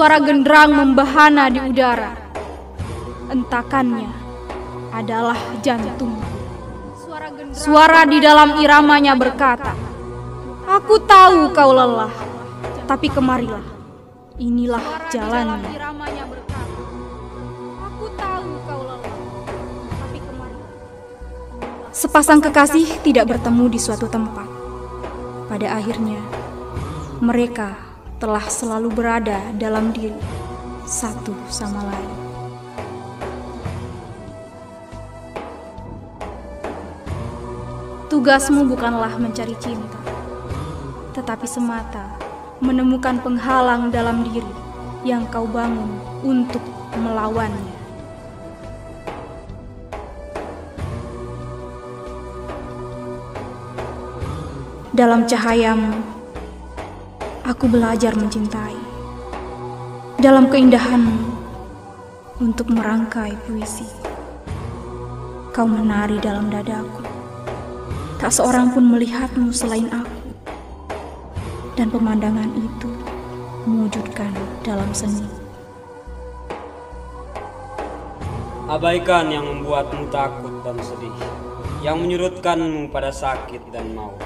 suara genderang membahana di udara. Entakannya adalah jantung. Suara di dalam iramanya berkata, "Aku tahu kau lelah, tapi kemarilah. Inilah jalannya." Aku tahu kau lelah, tapi kemarilah. Sepasang kekasih tidak bertemu di suatu tempat. Pada akhirnya, mereka telah selalu berada dalam diri satu sama lain. Tugasmu bukanlah mencari cinta, tetapi semata menemukan penghalang dalam diri yang kau bangun untuk melawannya. Dalam cahayamu, aku belajar mencintai. Dalam keindahanmu, untuk merangkai puisi. Kau menari dalam dadaku. Tak seorang pun melihatmu selain aku. Dan pemandangan itu mewujudkan dalam seni. Abaikan yang membuatmu takut dan sedih, yang menyurutkanmu pada sakit dan maut.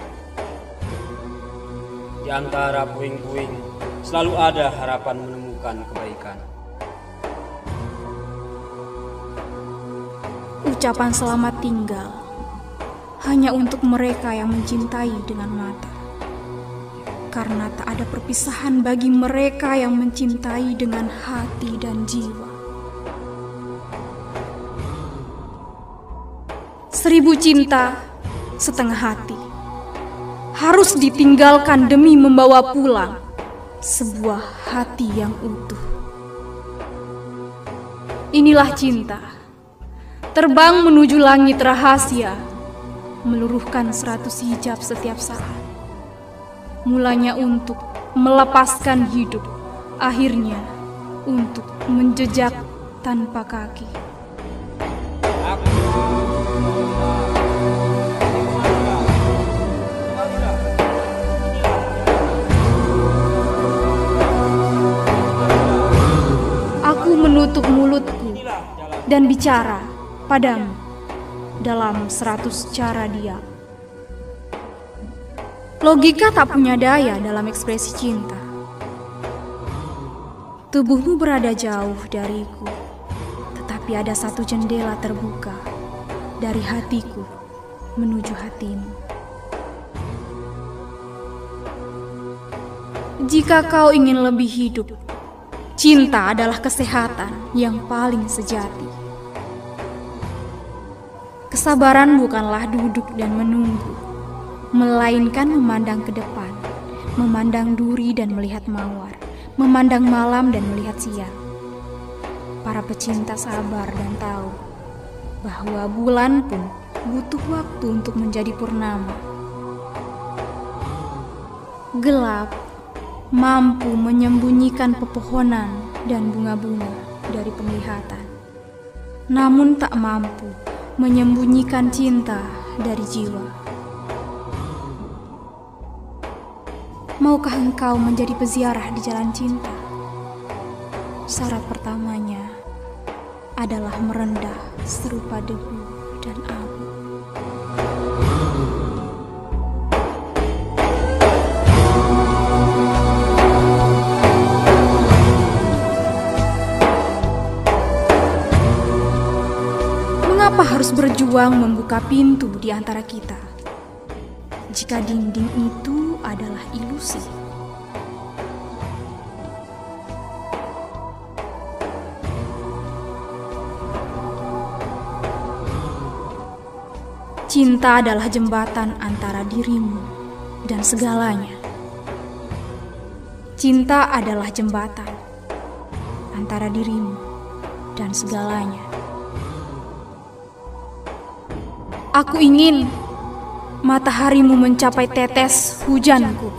Di antara puing-puing selalu ada harapan menemukan kebaikan. Ucapan selamat tinggal hanya untuk mereka yang mencintai dengan mata. Karena tak ada perpisahan bagi mereka yang mencintai dengan hati dan jiwa. 1000 cinta, setengah hati. Harus ditinggalkan demi membawa pulang sebuah hati yang utuh. Inilah cinta, terbang menuju langit rahasia, meluruhkan 100 hijab setiap saat. Mulanya untuk melepaskan hidup, akhirnya untuk menjejak tanpa kaki. Aku menutup mulutku dan bicara padamu dalam 100 cara diam. Logika tak punya daya dalam ekspresi cinta. Tubuhmu berada jauh dariku, tetapi ada satu jendela terbuka dari hatiku menuju hatimu. Jika kau ingin lebih hidup, cinta adalah kesehatan yang paling sejati. Kesabaran bukanlah duduk dan menunggu, melainkan memandang ke depan, memandang duri dan melihat mawar, memandang malam dan melihat siang. Para pecinta sabar dan tahu bahwa bulan pun butuh waktu untuk menjadi purnama. Gelap mampu menyembunyikan pepohonan dan bunga-bunga dari penglihatan, namun tak mampu menyembunyikan cinta dari jiwa. Maukah engkau menjadi peziarah di jalan cinta? Syarat pertamanya adalah merendah serupa debu dan abu. Mengapa harus berjuang membuka pintu di antara kita, jika dinding itu adalah ilusi? Cinta adalah jembatan antara dirimu dan segalanya. Cinta adalah jembatan antara dirimu dan segalanya. Aku ingin mataharimu mencapai tetes hujanku,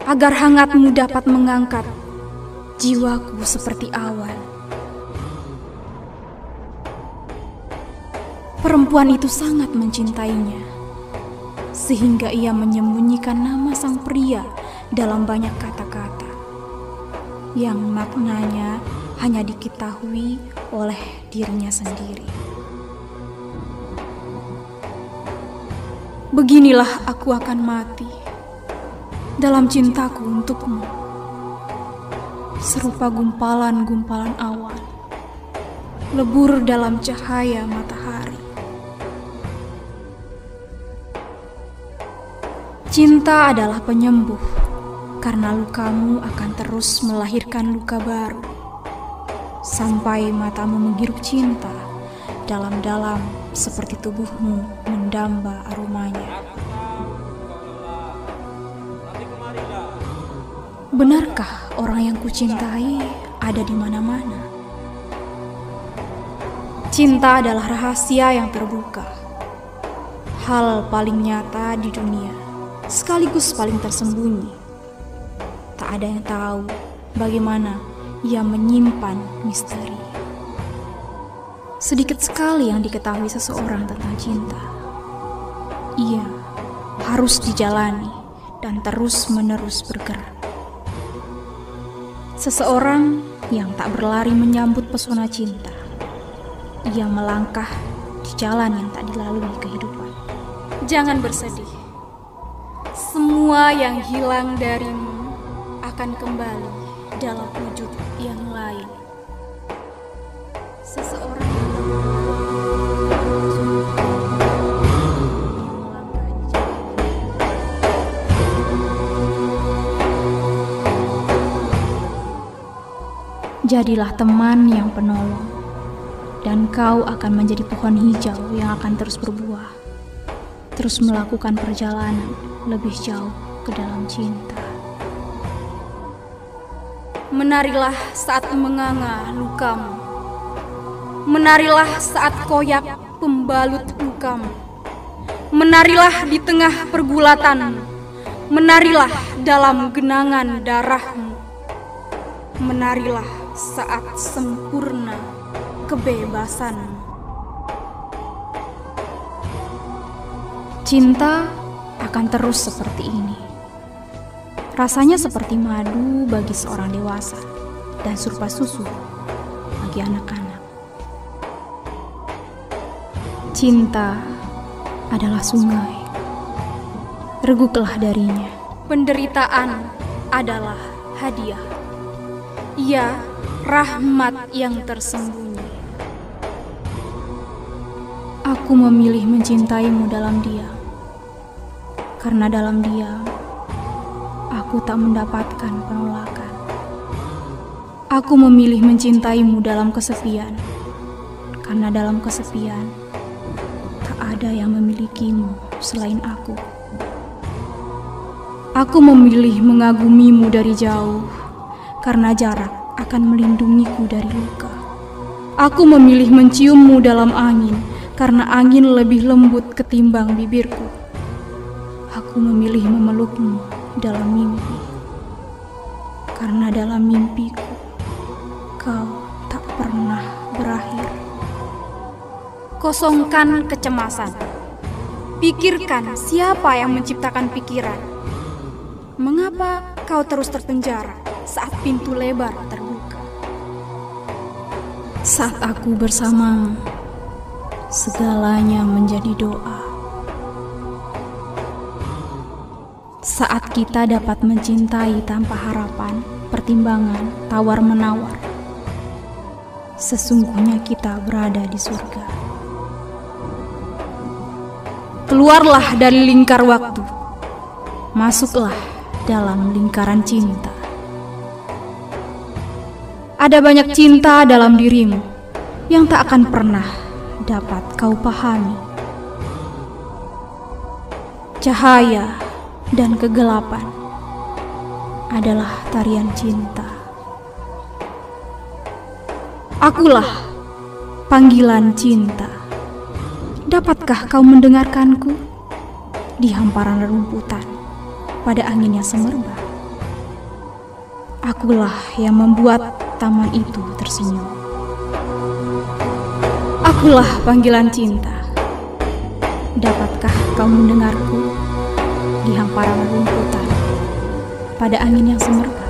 agar hangatmu dapat mengangkat jiwaku seperti awan. Perempuan itu sangat mencintainya, sehingga ia menyembunyikan nama sang pria dalam banyak kata-kata. yang maknanya hanya diketahui oleh dirinya sendiri. Beginilah aku akan mati dalam cintaku untukmu, serupa gumpalan-gumpalan awan lebur dalam cahaya matahari. Cinta adalah penyembuh, karena lukamu akan terus melahirkan luka baru, sampai matamu menghirup cinta dalam-dalam seperti tubuhmu mendamba aromanya. Benarkah orang yang kucintai ada di mana-mana? Cinta adalah rahasia yang terbuka, hal paling nyata di dunia, sekaligus paling tersembunyi. Tak ada yang tahu bagaimana ia menyimpan misteri. Sedikit sekali yang diketahui seseorang tentang cinta. Ia harus dijalani dan terus-menerus bergerak. Seseorang yang tak berlari menyambut pesona cinta. Ia melangkah di jalan yang tak dilalui kehidupan. Jangan bersedih. Semua yang hilang darimu akan kembali dalam wujud yang lain. Seseorang yang jadilah teman yang penolong, dan kau akan menjadi pohon hijau yang akan terus berbuah, terus melakukan perjalanan lebih jauh ke dalam cinta. Menarilah saat menganga lukamu, menarilah saat koyak pembalut lukamu, menarilah di tengah pergulatanmu, menarilah dalam genangan darahmu, menarilah saat sempurna kebebasanmu. Cinta akan terus seperti ini. Rasanya seperti madu bagi seorang dewasa dan surpa susu bagi anak-anak. Cinta adalah sungai. Reguklah darinya. Penderitaan adalah hadiah. Ia rahmat yang tersembunyi. Aku memilih mencintaimu dalam diam, karena dalam diam aku tak mendapatkan penolakan. Aku memilih mencintaimu dalam kesepian, karena dalam kesepian tak ada yang memilikimu selain aku. Aku memilih mengagumimu dari jauh, karena jarak akan melindungiku dari luka. Aku memilih menciummu dalam angin, karena angin lebih lembut ketimbang bibirku. Aku memilih memelukmu dalam mimpi, karena dalam mimpiku kau tak pernah berakhir. Kosongkan kecemasan. Pikirkan siapa yang menciptakan pikiran. Mengapa kau terus terpenjara saat pintu lebar terbuka? Saat aku bersamamu, segalanya menjadi doa. Saat kita dapat mencintai tanpa harapan, pertimbangan, tawar-menawar, sesungguhnya kita berada di surga. Keluarlah dari lingkar waktu, masuklah dalam lingkaran cinta. Ada banyak cinta dalam dirimu yang tak akan pernah dapat kau pahami. Cahaya dan kegelapan adalah tarian cinta. Akulah panggilan cinta. Dapatkah kau mendengarkanku di hamparan rerumputan pada angin yang semerbak? Akulah yang membuat taman itu tersenyum. Akulah panggilan cinta. Dapatkah kau mendengarku di hamparan rerumputan pada angin yang semerbak?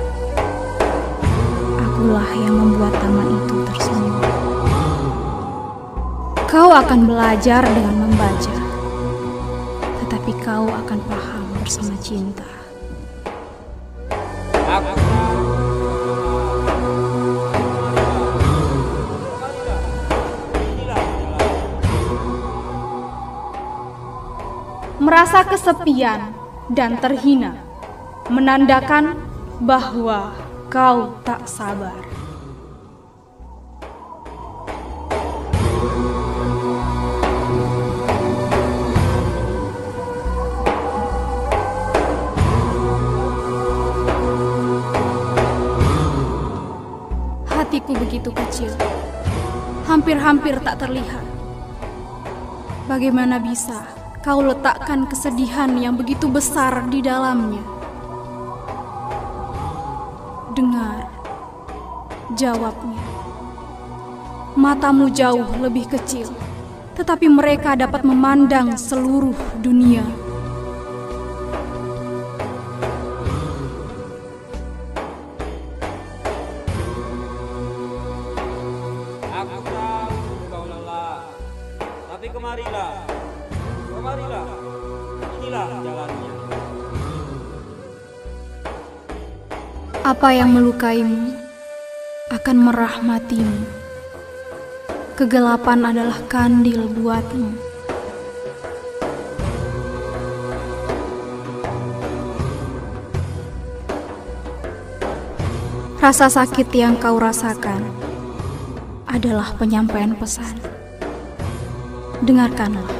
akulah yang membuat taman itu tersenyum. Kau akan belajar dengan membaca, tetapi kau akan paham bersama cinta. Merasa kesepian dan terhina menandakan bahwa kau tak sabar. Hatiku begitu kecil, hampir-hampir tak terlihat. Bagaimana bisa kau letakkan kesedihan yang begitu besar di dalamnya? Dengar, jawabnya. Matamu jauh lebih kecil, tetapi mereka dapat memandang seluruh dunia. Aku tahu kau lelah, tapi kemarilah, inilah jalannya. Apa yang melukaimu akan merahmatimu. Kegelapan adalah kandil buatmu. Rasa sakit yang kau rasakan adalah penyampaian pesan. Dengarkanlah.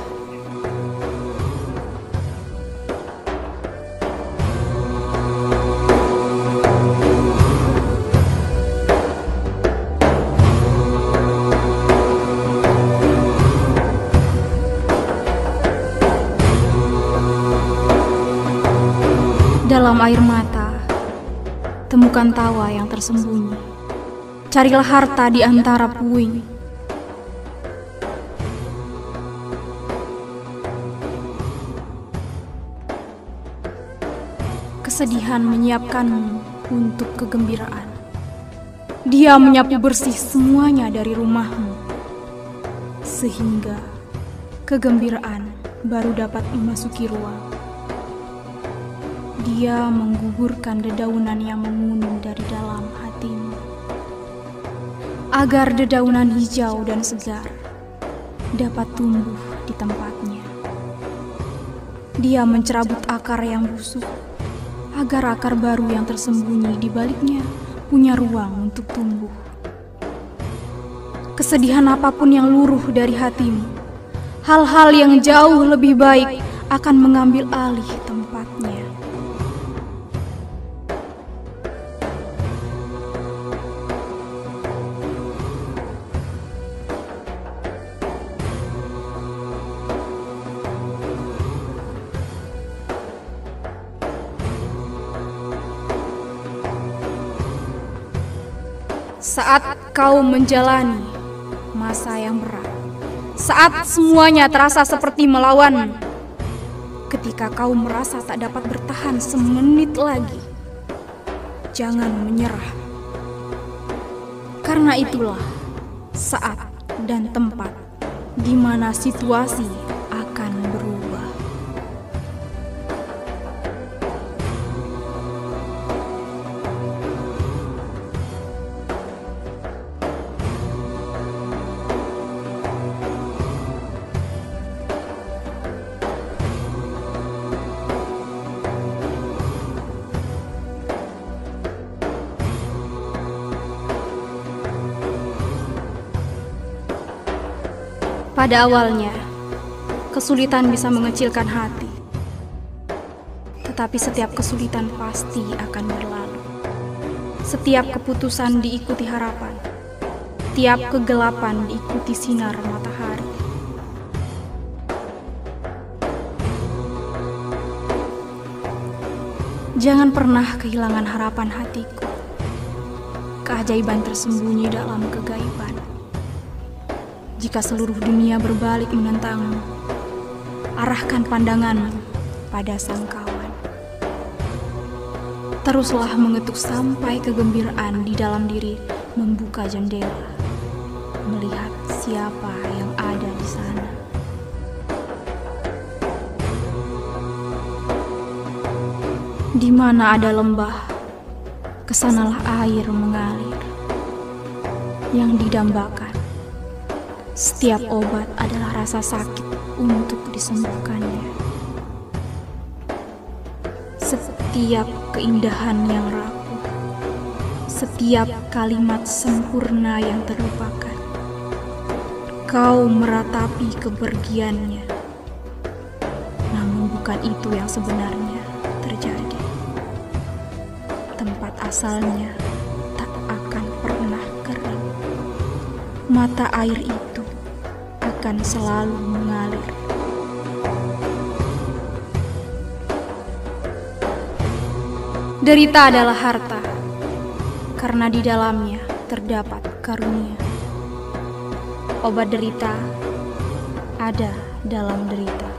Dalam air mata, temukan tawa yang tersembunyi. Carilah harta di antara puing. Kesedihan menyiapkanmu untuk kegembiraan. Dia menyapu bersih semuanya dari rumahmu, sehingga kegembiraan baru dapat memasuki ruang. Dia menggugurkan dedaunan yang menguning dari dalam hatimu, agar dedaunan hijau dan segar dapat tumbuh di tempatnya. Dia mencerabut akar yang busuk, agar akar baru yang tersembunyi di baliknya punya ruang untuk tumbuh. Kesedihan apapun yang luruh dari hatimu, hal-hal yang jauh lebih baik akan mengambil alih tempatnya. Saat kau menjalani masa yang berat, saat semuanya terasa seperti melawan, ketika kau merasa tak dapat bertahan semenit lagi, jangan menyerah. Karena itulah saat dan tempat di mana situasi akan berubah. Pada awalnya, kesulitan bisa mengecilkan hati. Tetapi setiap kesulitan pasti akan berlalu. Setiap keputusan diikuti harapan. Tiap kegelapan diikuti sinar matahari. Jangan pernah kehilangan harapan hatiku. Keajaiban tersembunyi dalam kegaiban. Jika seluruh dunia berbalik menentangmu, arahkan pandanganmu pada sang kawan. Teruslah mengetuk sampai kegembiraan di dalam diri membuka jendela, melihat siapa yang ada di sana. Di mana ada lembah, kesanalah air mengalir. Yang didambakan, setiap obat adalah rasa sakit untuk disembuhkannya. Setiap keindahan yang rapuh, setiap kalimat sempurna yang terlupakan, kau meratapi kepergiannya. Namun bukan itu yang sebenarnya terjadi. Tempat asalnya tak akan pernah kering. Mata air itu akan selalu mengalir. Derita adalah harta, karena di dalamnya terdapat karunia. Obat derita ada dalam derita.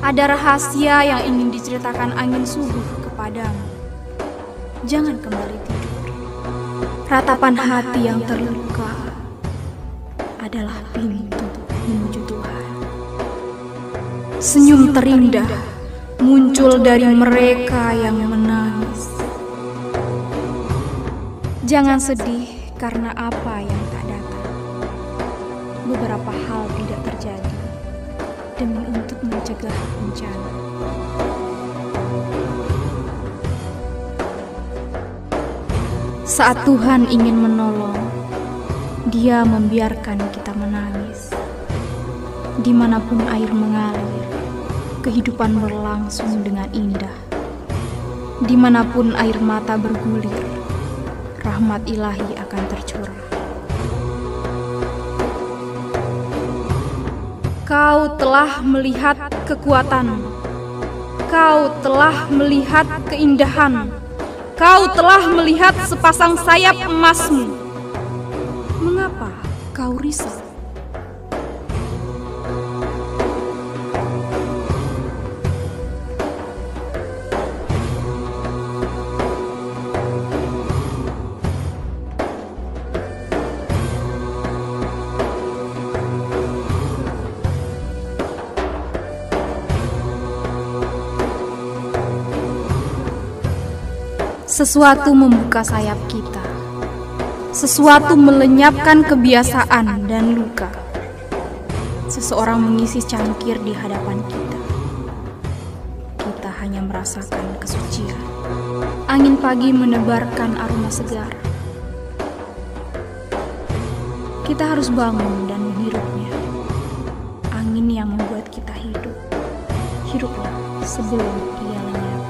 Ada rahasia yang ingin diceritakan angin subuh kepadamu. Jangan kembali tidur. Ratapan hati yang terluka adalah pintu menuju Tuhan. Senyum terindah muncul dari mereka yang menangis. Jangan sedih karena apa yang tak datang. Beberapa hal tidak terjadi demi untuk mencegah bencana. Saat Tuhan ingin menolong, Dia membiarkan kita menangis. Dimanapun air mengalir, kehidupan berlangsung dengan indah. Dimanapun air mata bergulir, rahmat ilahi akan tercurah. Kau telah melihat kekuatan, kau telah melihat keindahan, kau telah melihat sepasang sayap emasmu. Mengapa kau risau? Sesuatu membuka sayap kita. Sesuatu melenyapkan kebiasaan dan luka. Seseorang mengisi cangkir di hadapan kita. Kita hanya merasakan kesucian. Angin pagi menebarkan aroma segar. Kita harus bangun dan menghirupnya. Angin yang membuat kita hidup. Hiruplah sebelum ia lenyap.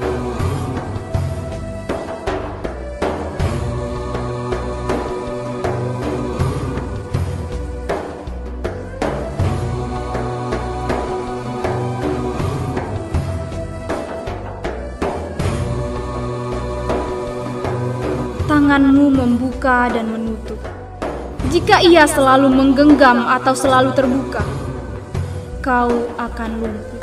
Tanganmu membuka dan menutup. Jika ia selalu menggenggam atau selalu terbuka, kau akan lumpuh.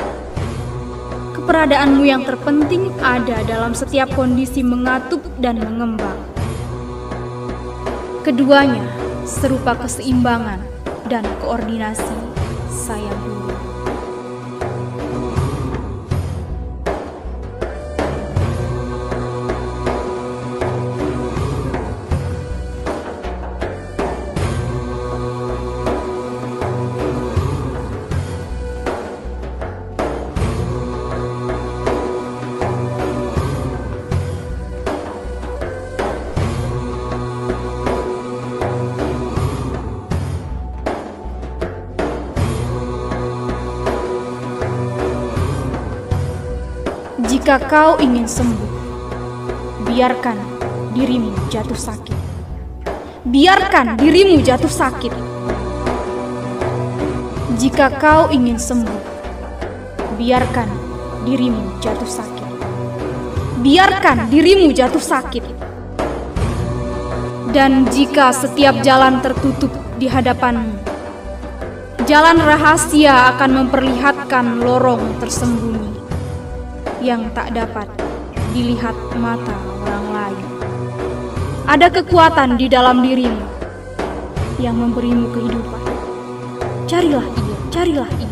Keberadaanmu yang terpenting ada dalam setiap kondisi mengatup dan mengembang. Keduanya serupa keseimbangan dan koordinasi sayap burung. Jika kau ingin sembuh, biarkan dirimu jatuh sakit. Biarkan dirimu jatuh sakit. Jika kau ingin sembuh, biarkan dirimu jatuh sakit. biarkan dirimu jatuh sakit. Dan jika setiap jalan tertutup di hadapanmu, jalan rahasia akan memperlihatkan lorong tersembunyi yang tak dapat dilihat mata orang lain. Ada kekuatan di dalam dirimu yang memberimu kehidupan. Carilah ia, carilah ia.